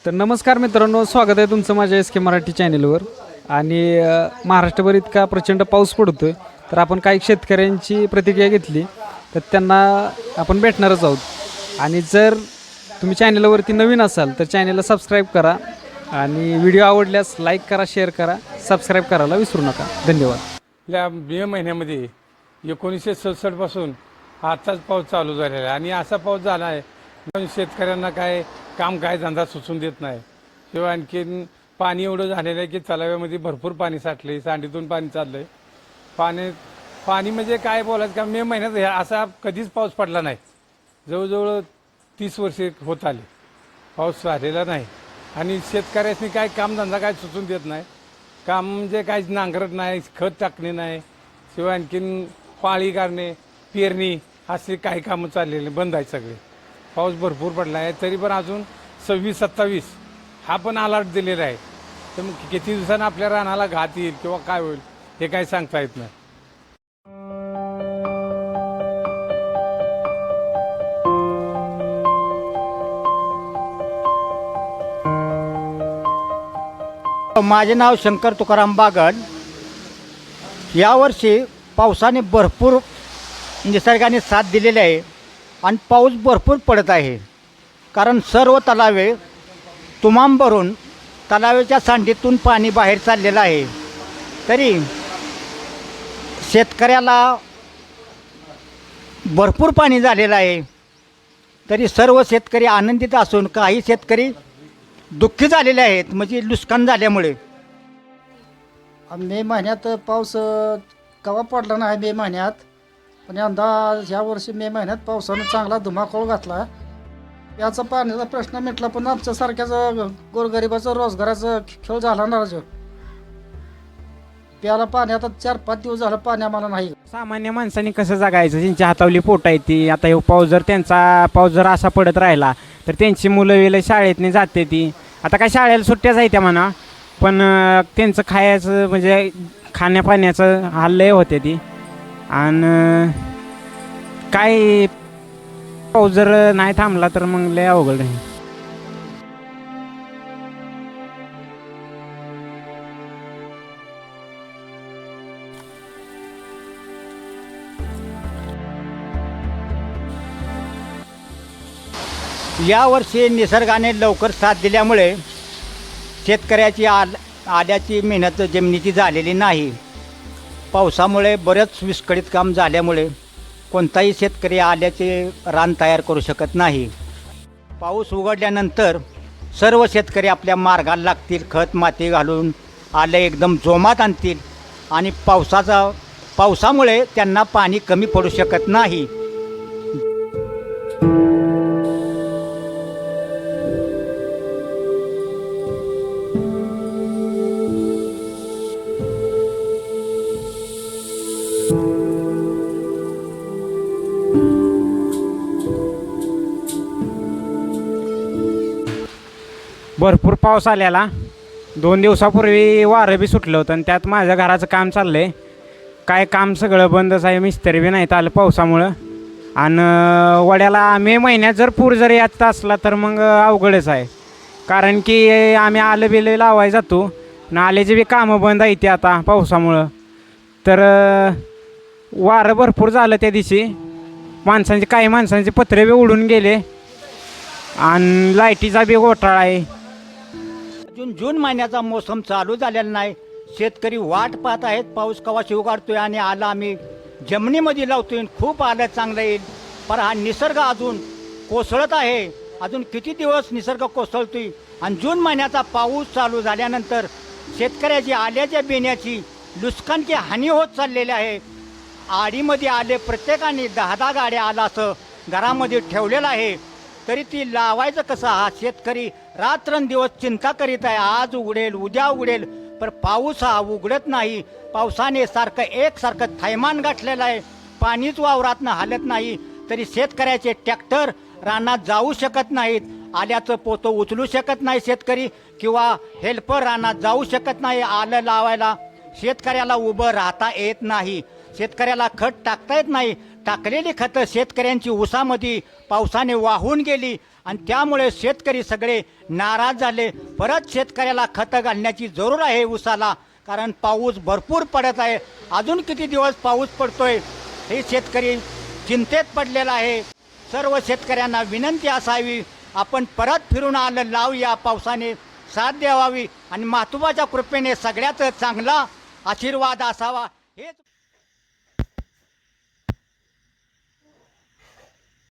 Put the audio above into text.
तर नमस्कार मित्रांनो, स्वागत आहे तुमचं माझ्या एस के मराठी चॅनेलवर. आणि महाराष्ट्रभर इतका प्रचंड पाऊस पडतो आहे, तर आपण काही शेतकऱ्यांची प्रतिक्रिया घेतली, तर त्यांना आपण भेटणारच आहोत. आणि जर तुम्ही चॅनलवरती नवीन असाल तर चॅनलला सबस्क्राईब करा आणि व्हिडिओ आवडल्यास लाईक करा, शेअर करा, सबस्क्राईब करायला विसरू नका. धन्यवाद. या मे महिन्यामध्ये 1967 पासून आताच पाऊस चालू झालेला आहे आणि असा पाऊस झाला आहे पण शेतकऱ्यांना काय काम काय धंदा सुचून देत नाही. शिवाय आणखीन पाणी एवढं झालेलं आहे की तलाव्यामध्ये भरपूर पाणी साठले, सांडीतून पाणी चाललंय. पाणी म्हणजे काय बोलायचं का, मे महिन्यात असा कधीच पाऊस पडला नाही. जवळजवळ 30 वर्षे होत आली पाऊस झालेला नाही. आणि शेतकऱ्यांनी काय कामधंदा काय सुचून देत नाही. काम म्हणजे काहीच नांगरट नाही, खत टाकणे नाही, शिवाय आणखीन पाळी काढणे, पेरणी असे काही कामं चाललेले बंद आहेत सगळे. पाऊस भरपूर पडला आहे तरी पण अजून 26-27 हा पण अलर्ट दिलेला आहे. तर मग किती दिवसांनी आपल्या रानाला घात येईल किंवा काय होईल हे काही सांगता येत नाही. माझे नाव शंकर तुकाराम बागड. यावर्षी पावसाने भरपूर निसर्गाने साथ दिलेली आहे आणि पाऊस भरपूर पडत आहे. कारण सर्व तलावे तुमाम भरून तलावाच्या सांडीतून पाणी बाहेर चाललेलं आहे. तरी शेतकऱ्याला भरपूर पाणी झालेलं आहे. तरी सर्व शेतकरी आनंदित असून काही शेतकरी दुःखी झालेले आहेत, म्हणजे नुकसान झाल्यामुळे. मे महिन्यात पाऊस कवा पडला नाही मे महिन्यात, पण यंदा ह्या वर्षी मे महिन्यात पावसानं चांगला धुमाकूळ घातला. याचा पाण्याचा प्रश्न मिटला, पण आमच्यासारख्याचं गोरगरिबाचं रोजगाराचं खेळ झाला ना राजू. प्याला पाणी आता 4-5 दिवस झालं पाणी आम्हाला नाही. सामान्य माणसांनी कसं जगायचं, ज्यांच्या हातावली पोट आहे ती. आता हे पाऊस जर असा पडत राहिला तर त्यांची मुलं वेळेला शाळेतनी जाते ती. आता काय शाळेला सुट्ट्याच आहे त्या म्हणा, पण त्यांचं खायचं म्हणजे खाण्यापाण्याचं हाल लय होते ती. आणि काय पाऊस जर नाही थांबला तर मग लय अवघड आहे. यावर्षी निसर्गाने लवकर साथ दिल्यामुळे शेतकऱ्याची आल्याची मेहनत जमिनीची झालेली नाही. पावसामुळे बरेच विस्कळीत काम झाल्यामुळे कोणताही शेतकरी आल्याचे रान तयार करू शकत नाही. पाऊस उघडल्यानंतर सर्व शेतकरी आपल्या मार्गाला लागतील, खत माती घालून आलं एकदम जोमात आणतील. आणि पावसामुळे त्यांना पाणी कमी पडू शकत नाही. भरपूर पाऊस आलेला. 2 दिवसापूर्वी वारं बी सुटलं होतं आणि त्यात माझ्या घराचं काम चाललं आहे. काय काम सगळं बंदच आहे, मिस्त्री बी नाहीत आलं पावसामुळं. आणि वड्याला मे महिन्यात जर पूर जर यात असला तर मग अवघडच आहे. कारण की आम्ही आलं बिलं लावायला जातो आणि आल्याचे बी कामं बंद आहे ते आता पावसामुळं. तर वारं भरपूर झालं त्या दिवशी. काही माणसांचे पत्रे बी उडून गेले आणि लाईटीचा बी घोटाळा आहे. जून महिन्याचा मोसम चालू झालेला नाही. शेतकरी वाट पाहत आहेत पाऊस कवाशी उघडतोय आणि आला आम्ही जमिनीमध्ये लावतोय, खूप आलं चांगलं येईल. पण हा निसर्ग अजून कोसळत आहे. अजून किती दिवस निसर्ग कोसळतोय. आणि जून महिन्याचा पाऊस चालू झाल्यानंतर शेतकऱ्याची आल्याच्या बेण्याची नुकसानची हानी होत चाललेली आहे. आडीमध्ये आले प्रत्येकाने 10-10 गाड्या आला असं घरामध्ये ठेवलेलं आहे. तरी ती लावायचं कसं, हा शेतकरी रात्रंदिवस चिंता करीत आहे. आज उघडेल, उद्या उघडेल, पण पाऊस हा उघडत नाही. पावसाने एकसारखं थैमान गाठलेलं आहे. पाणीच वावरातनं हालत नाही. तरी शेतकऱ्याचे ट्रॅक्टर रानात जाऊ शकत नाहीत. आल्याचं पोतं उचलू शकत नाही शेतकरी, किंवा हेल्पर रानात जाऊ शकत नाही. आलं लावायला शेतकऱ्याला उभं राहता येत नाही. शेतकऱ्याला खत टाकता येत नाही. टाकलेली खतं शेतकऱ्यांची ऊसामध्ये पावसाने वाहून गेली आणि त्यामुळे शेतकरी सगळे नाराज झाले. परत शेतकऱ्याला खतं घालण्याची जरूर आहे ऊसाला, कारण पाऊस भरपूर पडत आहे. अजून किती दिवस पाऊस पडतोय हे शेतकरी चिंतेत पडलेला आहे. सर्व शेतकऱ्यांना विनंती असावी, आपण परत फिरून आलं लावूया, पावसाने साथ द्यावावी आणि मातुबाच्या कृपेने सगळ्यात चांगला आशीर्वाद असावा हेच